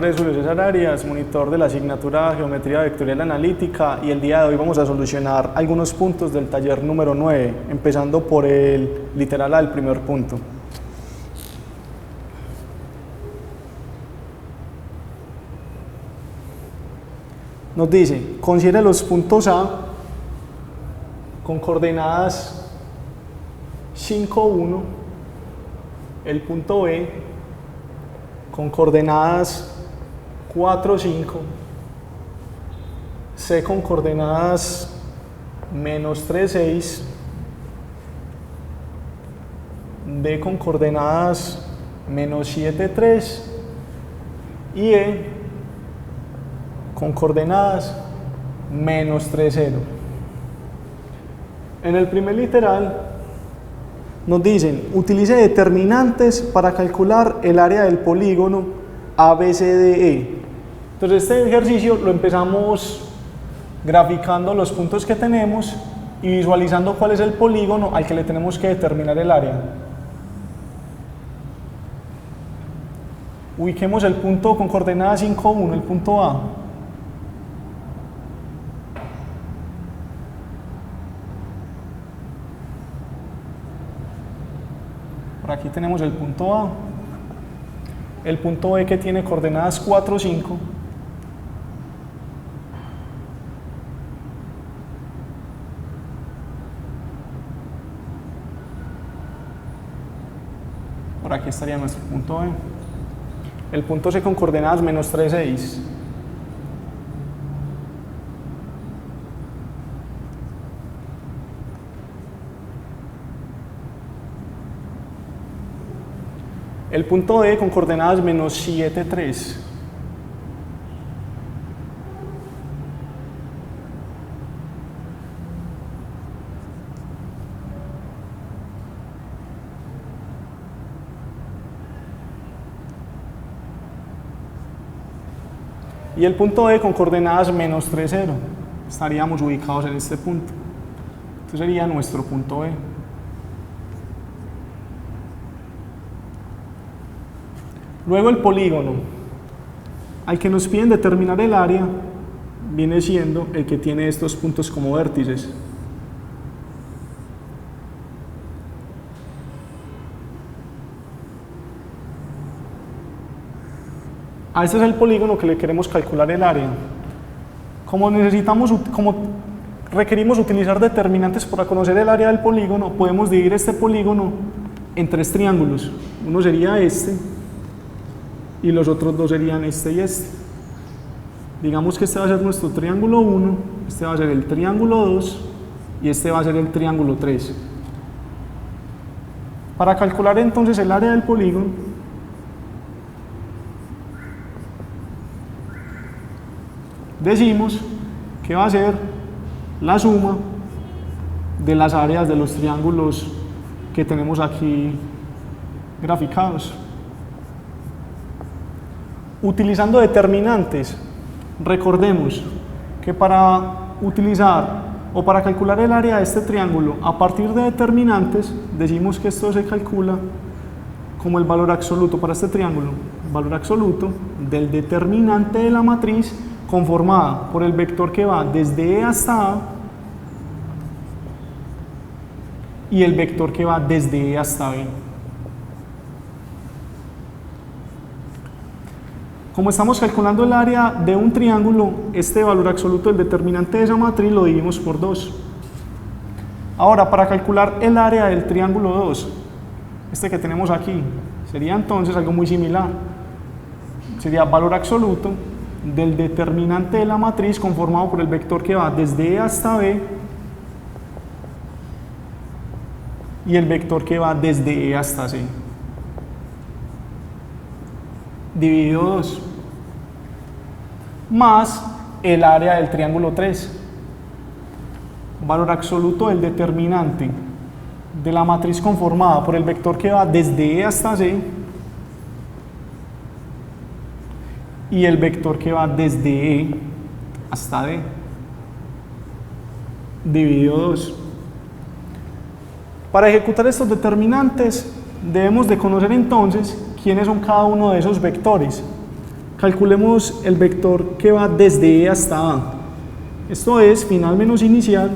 nombre es Julio César Arias, monitor de la asignatura Geometría Vectorial Analítica, y el día de hoy vamos a solucionar algunos puntos del taller número 9, empezando por el literal A del primer punto. Nos dice, considere los puntos A con coordenadas 5, 1, el punto B con coordenadas 4, 5, C con coordenadas menos 3, 6, D con coordenadas menos 7, 3 y E con coordenadas menos 3, 0. En el primer literal nos dicen, utilice determinantes para calcular el área del polígono ABCDE. Entonces este ejercicio lo empezamos graficando los puntos que tenemos y visualizando cuál es el polígono al que le tenemos que determinar el área. Ubiquemos el punto con coordenada 5, 1, el punto A. Por aquí tenemos el punto A, el punto B que tiene coordenadas 4, 5, por aquí estaría nuestro punto B, el punto C con coordenadas menos 3, 6, el punto D con coordenadas menos 7, 3. Y el punto D con coordenadas menos 3, 0. Estaríamos ubicados en este punto. Este sería nuestro punto B. Luego el polígono al que nos piden determinar el área viene siendo el que tiene estos puntos como vértices. A este es el polígono que le queremos calcular el área. Como requerimos utilizar determinantes para conocer el área del polígono, podemos dividir este polígono en 3 triángulos. Uno sería este, y los otros dos serían este y este. Digamos que este va a ser nuestro triángulo 1, este va a ser el triángulo 2 y este va a ser el triángulo 3. Para calcular entonces el área del polígono, decimos que va a ser la suma de las áreas de los triángulos que tenemos aquí graficados. Utilizando determinantes, recordemos que para utilizar o para calcular el área de este triángulo a partir de determinantes, decimos que esto se calcula como el valor absoluto para este triángulo, valor absoluto del determinante de la matriz conformada por el vector que va desde E hasta A y el vector que va desde E hasta B. Como estamos calculando el área de un triángulo, este valor absoluto del determinante de esa matriz lo dividimos por 2. Ahora, para calcular el área del triángulo 2, este que tenemos aquí, sería entonces algo muy similar. Sería valor absoluto del determinante de la matriz conformado por el vector que va desde E hasta B y el vector que va desde E hasta C. Dividido 2 más el área del triángulo 3, valor absoluto del determinante de la matriz conformada por el vector que va desde E hasta C y el vector que va desde E hasta D, dividido 2. Para ejecutar estos determinantes debemos de conocer entonces quiénes son cada uno de esos vectores. Calculemos el vector que va desde E hasta A. Esto es final menos inicial.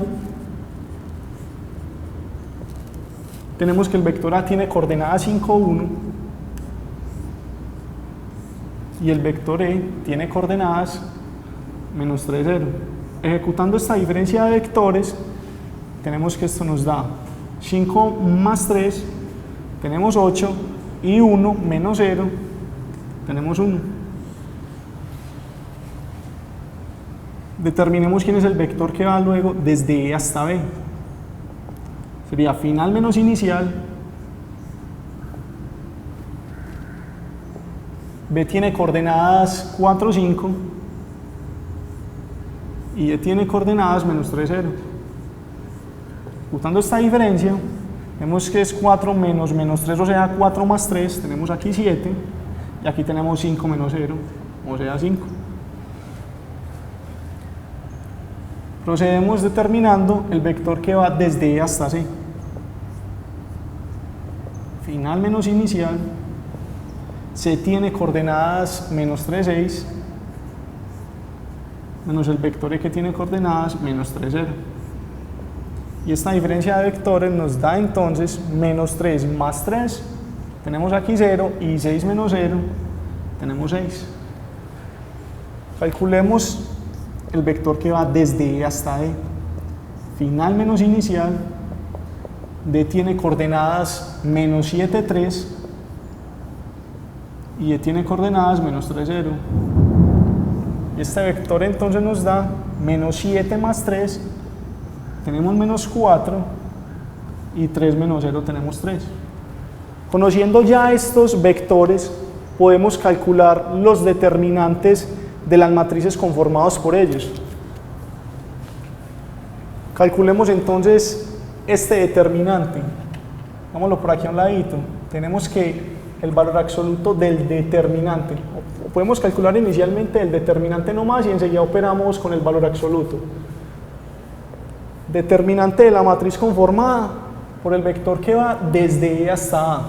Tenemos que el vector A tiene coordenadas 5, 1 y el vector E tiene coordenadas menos 3, 0. Ejecutando esta diferencia de vectores, tenemos que esto nos da 5 más 3, tenemos 8, y 1 menos 0, tenemos 1. Determinemos quién es el vector que va luego desde E hasta B. Sería final menos inicial. B tiene coordenadas 4, 5 y E tiene coordenadas menos 3, 0. Ejecutando esta diferencia, vemos que es 4 menos menos 3, o sea 4 más 3, tenemos aquí 7 y aquí tenemos 5 menos 0, o sea 5. Procedemos determinando el vector que va desde E hasta C. Final menos inicial, C tiene coordenadas menos 3, 6, menos el vector E que tiene coordenadas menos 3, 0. Y esta diferencia de vectores nos da entonces menos 3 más 3, tenemos aquí 0, y 6 menos 0, tenemos 6. Calculemos el vector que va desde E hasta D. Final menos inicial, D tiene coordenadas menos 7, 3, y E tiene coordenadas menos 3, 0. Y este vector entonces nos da menos 7 más 3, tenemos menos 4, y 3 menos 0 tenemos 3. Conociendo ya estos vectores, podemos calcular los determinantes de las matrices conformadas por ellos. Calculemos entonces este determinante. Vámonos por aquí a un ladito. Tenemos que el valor absoluto del determinante. O podemos calcular inicialmente el determinante nomás y enseguida operamos con el valor absoluto. Determinante de la matriz conformada por el vector que va desde E hasta A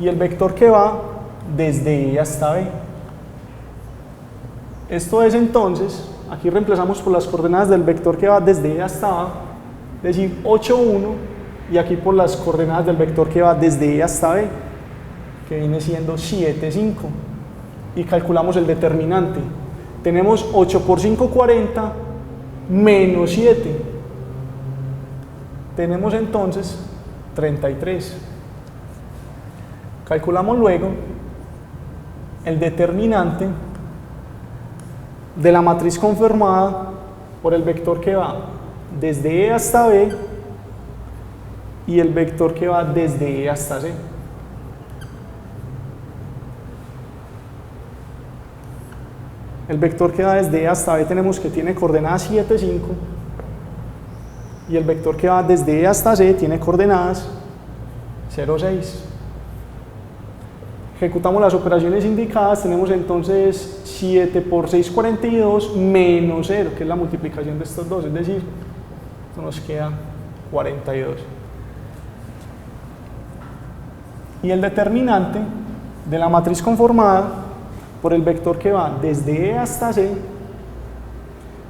y el vector que va desde E hasta B. Esto es entonces, aquí reemplazamos por las coordenadas del vector que va desde E hasta A, es decir, 8, 1, y aquí por las coordenadas del vector que va desde E hasta B, que viene siendo 7, 5, y calculamos el determinante. Tenemos 8 por 5, 40, menos 7. Tenemos entonces 33. Calculamos luego el determinante de la matriz conformada por el vector que va desde E hasta B y el vector que va desde E hasta C. El vector que va desde E hasta B tenemos que tiene coordenadas 7, 5 y el vector que va desde E hasta C tiene coordenadas 0, 6. Ejecutamos las operaciones indicadas, tenemos entonces 7 por 6, 42, menos 0, que es la multiplicación de estos dos, es decir, esto nos queda 42. Y el determinante de la matriz conformada por el vector que va desde E hasta C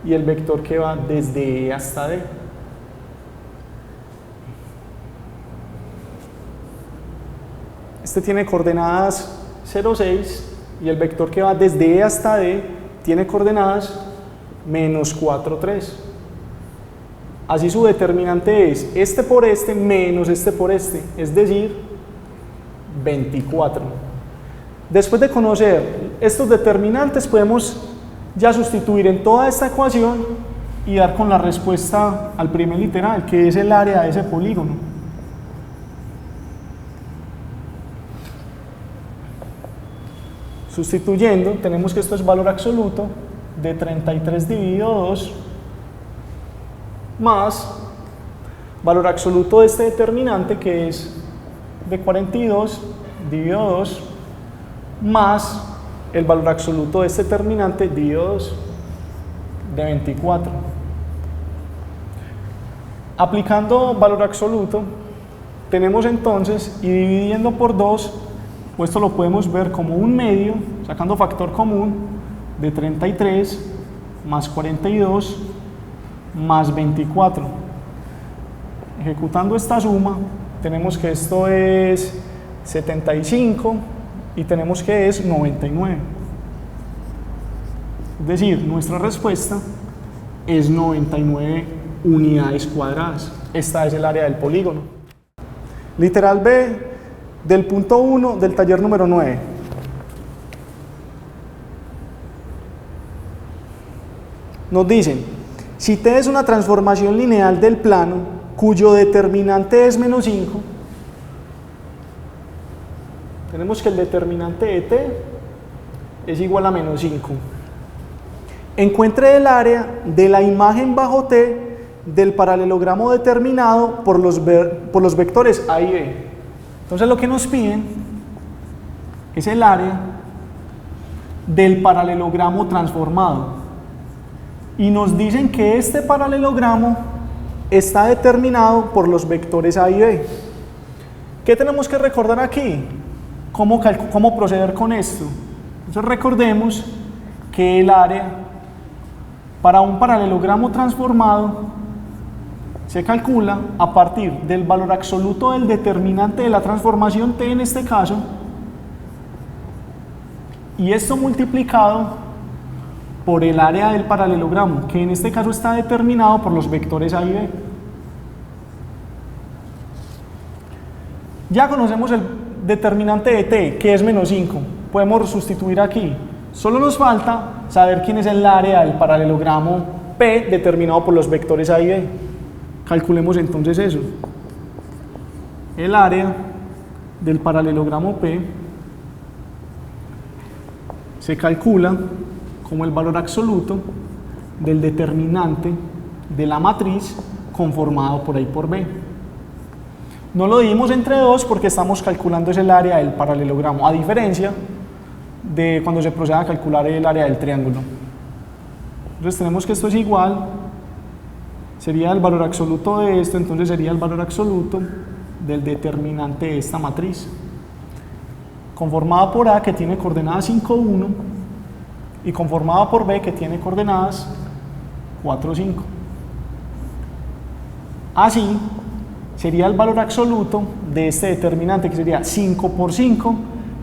y el vector que va desde E hasta D. Este tiene coordenadas 0, 6 y el vector que va desde E hasta D tiene coordenadas menos 4, 3. Así su determinante es este por este menos este por este, es decir, 24. Después de conocer estos determinantes podemos ya sustituir en toda esta ecuación y dar con la respuesta al primer literal, que es el área de ese polígono. Sustituyendo, tenemos que esto es valor absoluto de 33 dividido 2 más valor absoluto de este determinante que es de 42 dividido 2 más el valor absoluto de este determinante dividido 2 de 24. Aplicando valor absoluto, tenemos entonces, y dividiendo por 2, pues esto lo podemos ver como un medio, sacando factor común de 33 más 42 más 24. Ejecutando esta suma, tenemos que esto es 75 y tenemos que es 99. Es decir, nuestra respuesta es 99 unidades cuadradas. Esta es el área del polígono. Literal B del punto 1 del taller número 9. Nos dicen, si T es una transformación lineal del plano cuyo determinante es menos 5, tenemos que el determinante de T es igual a menos 5. Encuentre el área de la imagen bajo T del paralelogramo determinado por los vectores A y B. Entonces lo que nos piden es el área del paralelogramo transformado. Y nos dicen que este paralelogramo está determinado por los vectores A y B. ¿Qué tenemos que recordar aquí? ¿Cómo proceder con esto? Entonces recordemos que el área para un paralelogramo transformado se calcula a partir del valor absoluto del determinante de la transformación T en este caso, y esto multiplicado por el área del paralelogramo, que en este caso está determinado por los vectores A y B. Ya conocemos el determinante de T, que es menos 5. Podemos sustituir aquí. Solo nos falta saber quién es el área del paralelogramo P determinado por los vectores A y B. Calculemos entonces eso. El área del paralelogramo P se calcula como el valor absoluto del determinante de la matriz conformado por A y por B. No lo dividimos entre 2 porque estamos calculando es el área del paralelogramo, a diferencia de cuando se procede a calcular el área del triángulo. Entonces tenemos que esto es igual, sería el valor absoluto de esto, entonces sería el valor absoluto del determinante de esta matriz, conformada por A, que tiene coordenadas 5, 1, y conformada por B, que tiene coordenadas 4, 5. Así sería el valor absoluto de este determinante, que sería 5 por 5,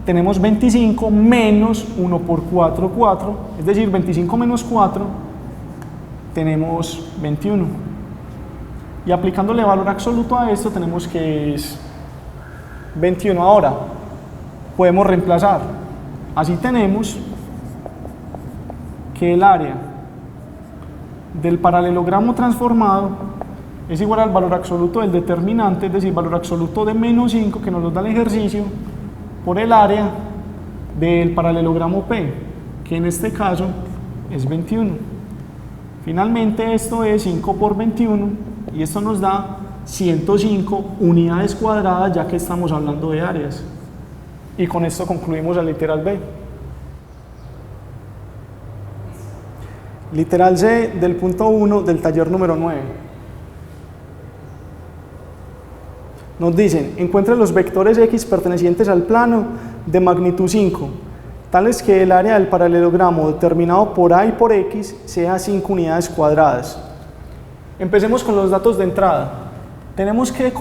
tenemos 25 menos 1 por 4, 4, es decir, 25 menos 4, tenemos 21. Y aplicándole valor absoluto a esto, tenemos que es 21. Ahora, podemos reemplazar. Así tenemos que el área del paralelogramo transformado es igual al valor absoluto del determinante, es decir, valor absoluto de menos 5, que nos lo da el ejercicio, por el área del paralelogramo P, que en este caso es 21. Finalmente esto es 5 por 21 y esto nos da 105 unidades cuadradas, ya que estamos hablando de áreas. Y con esto concluimos el literal B. Literal C del punto 1 del taller número 9. Nos dicen, encuentre los vectores X pertenecientes al plano de magnitud 5, tales que el área del paralelogramo determinado por A y por X sea 5 unidades cuadradas. Empecemos con los datos de entrada. Tenemos que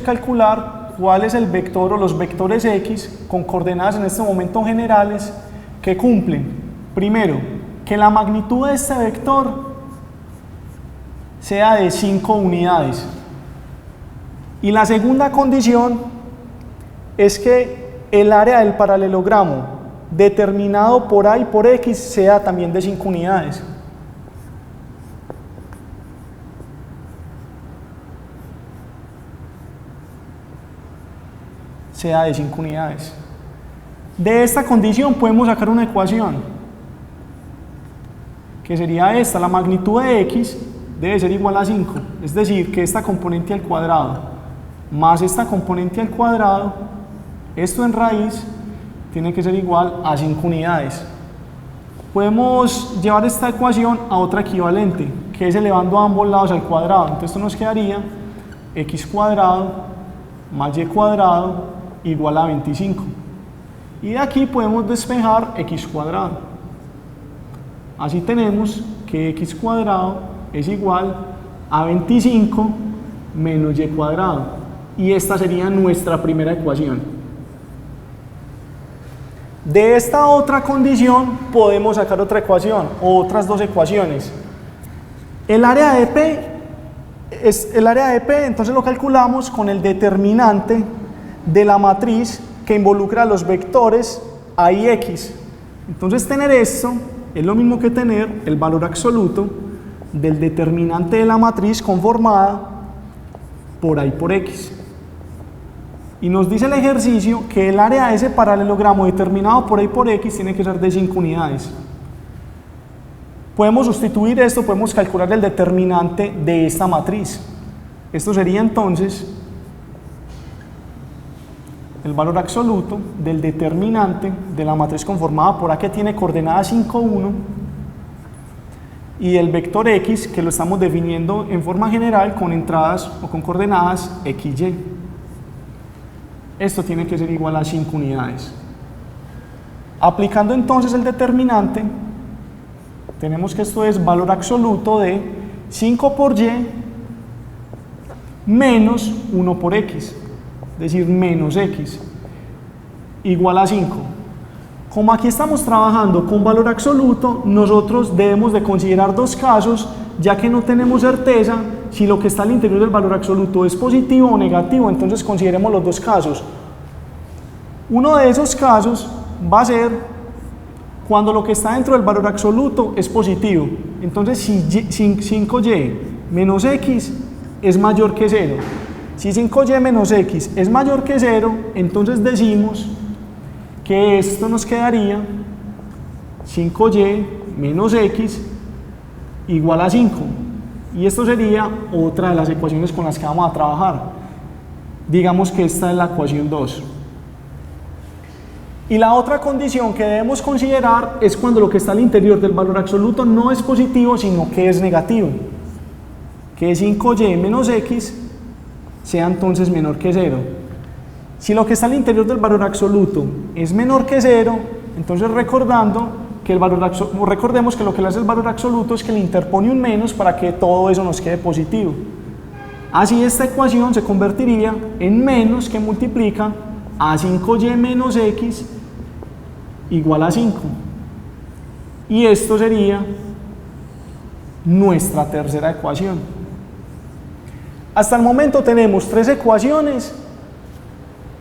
calcular cuál es el vector o los vectores X con coordenadas en este momento generales que cumplen, primero, que la magnitud de este vector sea de 5 unidades. Y la segunda condición es que el área del paralelogramo determinado por A y por X sea también de 5 unidades. Sea de 5 unidades. De esta condición podemos sacar una ecuación, que sería esta: la magnitud de X debe ser igual a 5, es decir, que esta componente al cuadrado más esta componente al cuadrado, esto en raíz, tiene que ser igual a 5 unidades. Podemos llevar esta ecuación a otra equivalente, que es elevando a ambos lados al cuadrado. Entonces esto nos quedaría x cuadrado más y cuadrado igual a 25. Y de aquí podemos despejar x cuadrado. Así tenemos que x cuadrado es igual a 25 menos y cuadrado. Y esta sería nuestra primera ecuación. De esta otra condición podemos sacar otra ecuación o otras dos ecuaciones. El área de P es el área de P, entonces lo calculamos con el determinante de la matriz que involucra los vectores A y X. Entonces tener esto es lo mismo que tener el valor absoluto del determinante de la matriz conformada por A y por X. Y nos dice el ejercicio que el área de ese paralelogramo determinado por A y por X tiene que ser de 5 unidades. Podemos sustituir esto, podemos calcular el determinante de esta matriz. Esto sería entonces el valor absoluto del determinante de la matriz conformada por A, que tiene coordenadas 5, 1, y el vector X, que lo estamos definiendo en forma general con entradas o con coordenadas X, Y. Esto tiene que ser igual a 5 unidades. Aplicando entonces el determinante, tenemos que esto es valor absoluto de 5 por Y menos 1 por X, es decir, menos X, igual a 5. Como aquí estamos trabajando con valor absoluto, nosotros debemos de considerar dos casos, ya que no tenemos certeza si lo que está al interior del valor absoluto es positivo o negativo. Entonces consideremos los dos casos. Uno de esos casos va a ser cuando lo que está dentro del valor absoluto es positivo. Entonces si 5y menos x es mayor que 0, si 5y menos x es mayor que 0, entonces decimos que esto nos quedaría 5y menos x igual a 5. Y esto sería otra de las ecuaciones con las que vamos a trabajar. Digamos que esta es la ecuación 2. Y la otra condición que debemos considerar es cuando lo que está al interior del valor absoluto no es positivo, sino que es negativo. Que 5y menos x sea entonces menor que 0. Si lo que está al interior del valor absoluto es menor que 0, entonces recordemos que lo que le hace el valor absoluto es que le interpone un menos para que todo eso nos quede positivo. Así esta ecuación se convertiría en menos que multiplica a 5y menos x igual a 5. Y esto sería nuestra tercera ecuación. Hasta el momento tenemos 3 ecuaciones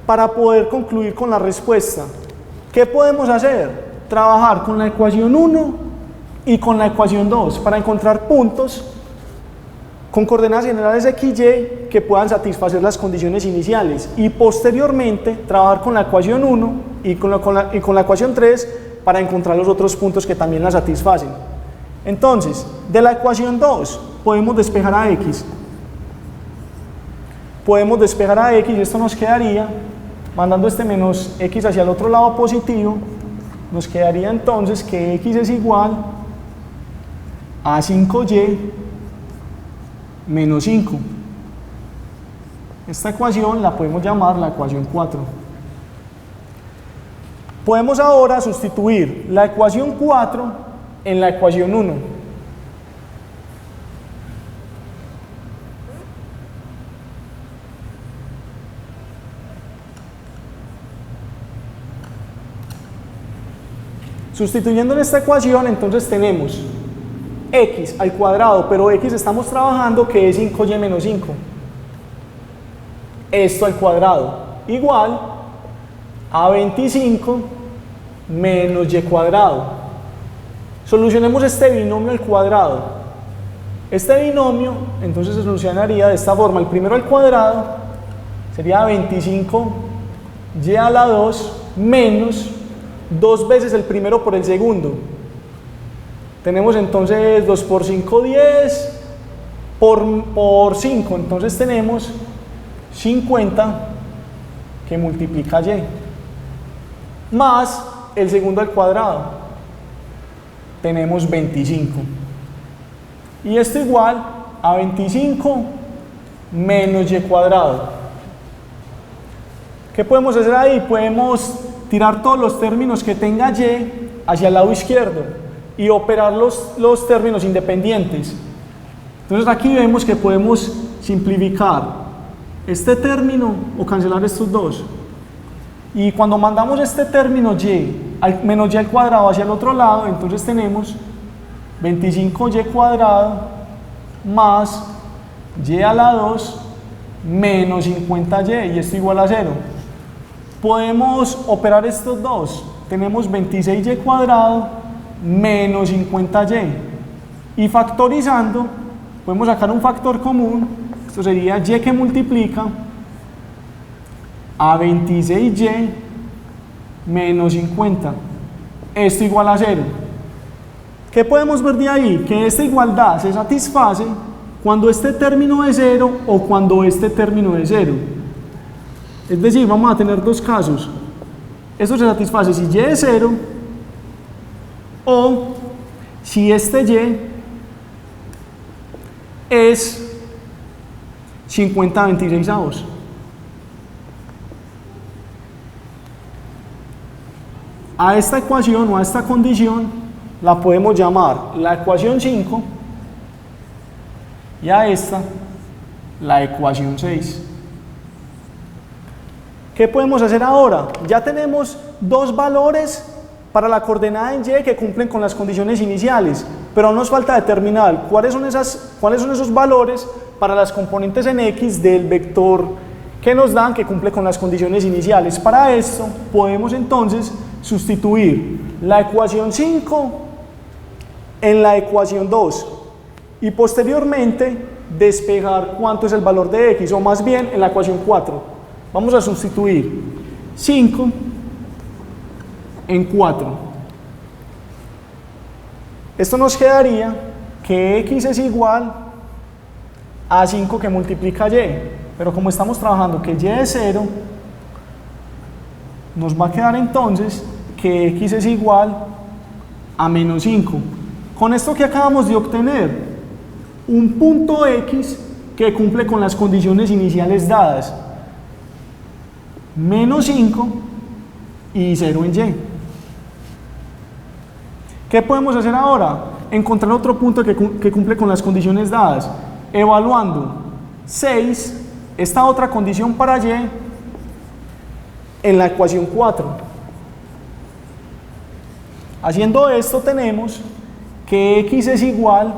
para poder concluir con la respuesta. ¿Qué podemos hacer? Trabajar con la ecuación 1 y con la ecuación 2 para encontrar puntos con coordenadas generales x, y que puedan satisfacer las condiciones iniciales, y posteriormente trabajar con la ecuación 1 y con la ecuación 3 para encontrar los otros puntos que también la satisfacen. Entonces, de la ecuación 2 podemos despejar a x. Podemos despejar a x y esto nos quedaría, mandando este menos x hacia el otro lado positivo, nos quedaría entonces que x es igual a 5y menos 5. Esta ecuación la podemos llamar la ecuación 4. Podemos ahora sustituir la ecuación 4 en la ecuación 1. Sustituyendo en esta ecuación, entonces tenemos x al cuadrado, pero x estamos trabajando que es 5y menos 5. Esto al cuadrado, igual a 25 menos y cuadrado. Solucionemos este binomio al cuadrado. Este binomio, entonces, se solucionaría de esta forma. El primero al cuadrado sería 25y a la 2 menos 2 veces el primero por el segundo. Tenemos entonces 2 por 5, 10 por 5, entonces tenemos 50 que multiplica y más el segundo al cuadrado, tenemos 25, y esto igual a 25 menos y cuadrado. ¿Qué podemos hacer ahí? Podemos tirar todos los términos que tenga y hacia el lado izquierdo y operar los términos independientes. Entonces aquí vemos que podemos simplificar este término o cancelar estos dos. Y cuando mandamos este término menos y al cuadrado hacia el otro lado, entonces tenemos 25y cuadrado más y a la 2 menos 50y, y esto igual a 0. Podemos operar estos dos. Tenemos 26y cuadrado menos 50y. Y factorizando, podemos sacar un factor común. Esto sería y que multiplica a 26y menos 50. Esto igual a 0. ¿Qué podemos ver de ahí? Que esta igualdad se satisface cuando este término es 0 o cuando este término es 0. Es decir, vamos a tener dos casos. Esto se satisface si y es 0 o si este y es 50/26. A esta ecuación o a esta condición la podemos llamar la ecuación 5 y a esta la ecuación 6. ¿Qué podemos hacer ahora? Ya tenemos dos valores para la coordenada en y que cumplen con las condiciones iniciales, pero nos falta determinar cuáles son esos valores para las componentes en x del vector que nos dan que cumple con las condiciones iniciales. Para esto podemos entonces sustituir la ecuación 5 en la ecuación 2 y posteriormente despejar cuánto es el valor de x, o más bien en la ecuación 4. Vamos a sustituir 5 en 4. Esto nos quedaría que x es igual a 5 que multiplica y, pero como estamos trabajando que y es 0, nos va a quedar entonces que x es igual a menos 5. Con esto que acabamos de obtener, un punto x que cumple con las condiciones iniciales dadas, menos 5 y 0 en y. ¿Qué podemos hacer ahora? Encontrar otro punto que cumple con las condiciones dadas, evaluando 6, esta otra condición para y, en la ecuación 4. Haciendo esto tenemos que x es igual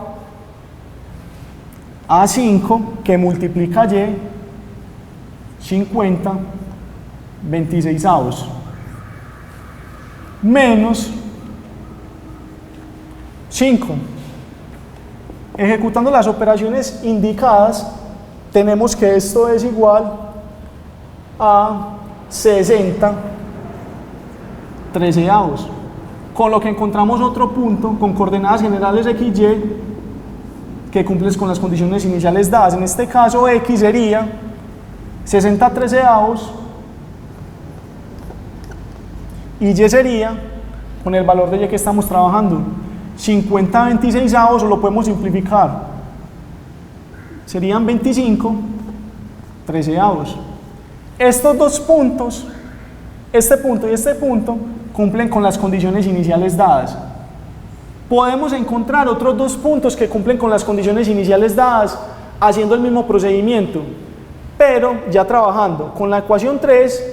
a 5 que multiplica y 50/26 menos 5. Ejecutando las operaciones indicadas, tenemos que esto es igual a 60/13, con lo que encontramos otro punto con coordenadas generales x, y que cumple con las condiciones iniciales dadas. En este caso x sería 60/13 y y sería, con el valor de y que estamos trabajando, 50/26, o lo podemos simplificar, serían 25/13. Estos dos puntos, este punto y este punto, cumplen con las condiciones iniciales dadas. Podemos encontrar otros dos puntos que cumplen con las condiciones iniciales dadas haciendo el mismo procedimiento, pero ya trabajando con la ecuación 3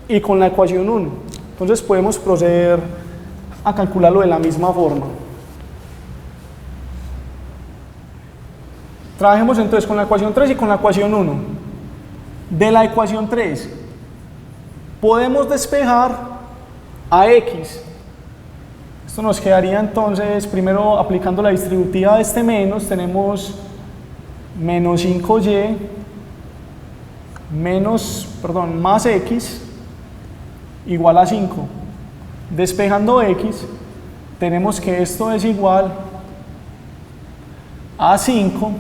y con la ecuación 1. Entonces podemos proceder a calcularlo de la misma forma. Trabajemos entonces con la ecuación 3 y con la ecuación 1. De la ecuación 3 podemos despejar a x. Esto nos quedaría entonces, primero aplicando la distributiva de este menos, tenemos menos 5y más x igual a 5. Despejando x, tenemos que esto es igual a 5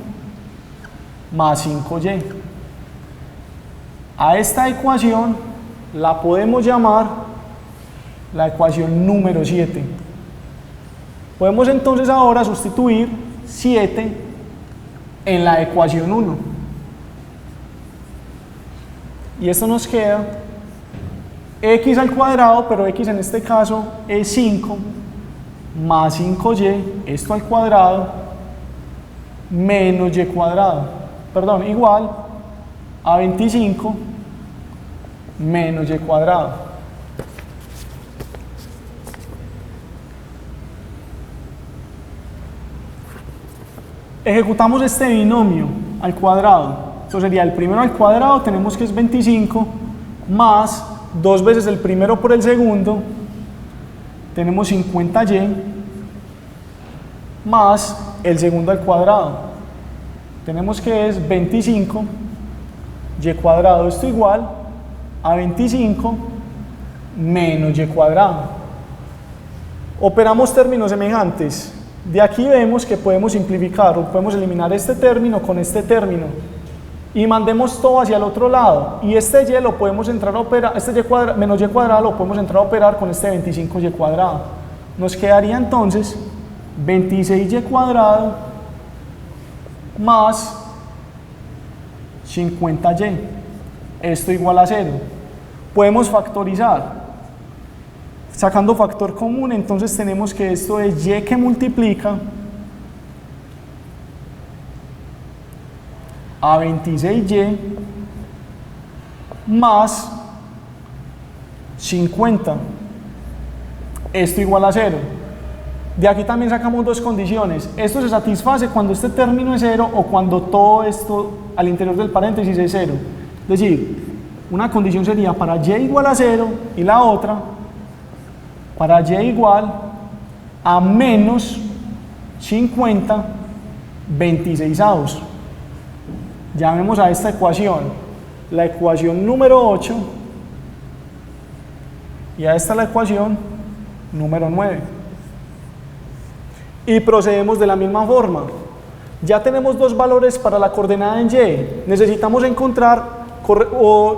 más 5y. A esta ecuación la podemos llamar la ecuación número 7. Podemos entonces ahora sustituir 7 en la ecuación 1. Y esto nos queda x al cuadrado, pero x en este caso es 5, más 5y, esto al cuadrado, menos y cuadrado, perdón, igual a 25 menos y cuadrado. Ejecutamos este binomio al cuadrado. Esto sería el primero al cuadrado, tenemos que es 25, más 2 veces el primero por el segundo, tenemos 50y, más el segundo al cuadrado. Tenemos que es 25 y cuadrado, esto igual a 25 menos y cuadrado. Operamos términos semejantes. De aquí vemos que podemos simplificar o podemos eliminar este término con este término y mandemos todo hacia el otro lado, y este y lo podemos entrar a operar, este y cuadrado, menos y cuadrado lo podemos entrar a operar con este 25y cuadrado. Nos quedaría entonces 26y cuadrado más 50y, esto igual a 0. Podemos factorizar. Sacando factor común, entonces tenemos que esto es y que multiplica a 26y más 50, esto igual a 0. De aquí también sacamos dos condiciones. Esto se satisface cuando este término es 0 o cuando todo esto al interior del paréntesis es 0. Es decir, una condición sería para y igual a 0 y la otra para y igual a menos 50 26avos. Llamemos a esta ecuación la ecuación número 8 y a esta la ecuación número 9. Y procedemos de la misma forma. Ya tenemos dos valores para la coordenada en y. Necesitamos encontrar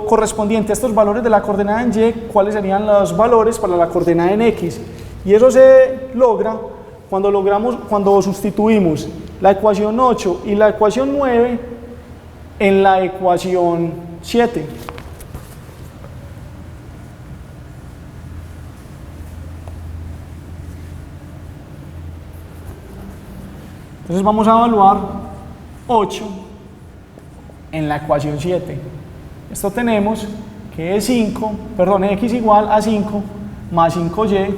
correspondiente a estos valores de la coordenada en y, cuáles serían los valores para la coordenada en x. Y eso se logra cuando sustituimos la ecuación 8 y la ecuación 9 en la ecuación 7. Entonces vamos a evaluar 8 en la ecuación 7. Esto tenemos que es x igual a 5 más 5y,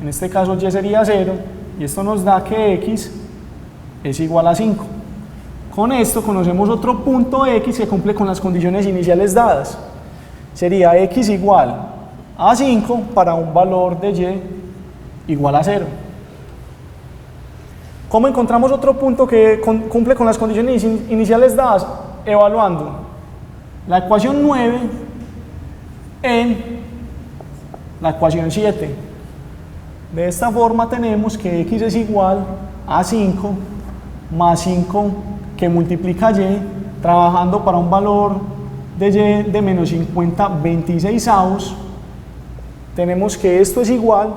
en este caso y sería 0, y esto nos da que x es igual a 5. Con esto conocemos otro punto x que cumple con las condiciones iniciales dadas. Sería x igual a 5 para un valor de y igual a 0. ¿Cómo encontramos otro punto que cumple con las condiciones iniciales dadas? Evaluando la ecuación 9 en la ecuación 7. De esta forma tenemos que x es igual a 5 más 5 que multiplica y, trabajando para un valor de y de menos 50 26avos. Tenemos que esto es igual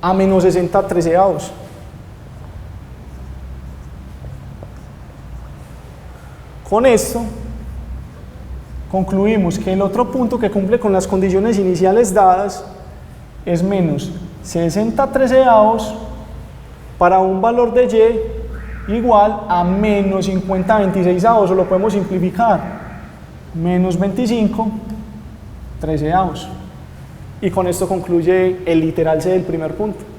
a menos 60 treceavos. Con esto concluimos que el otro punto que cumple con las condiciones iniciales dadas es menos 60 treceavos para un valor de y igual a menos 50 26avos, o lo podemos simplificar, menos 25 treceavos. Y con esto concluye el literal C del primer punto.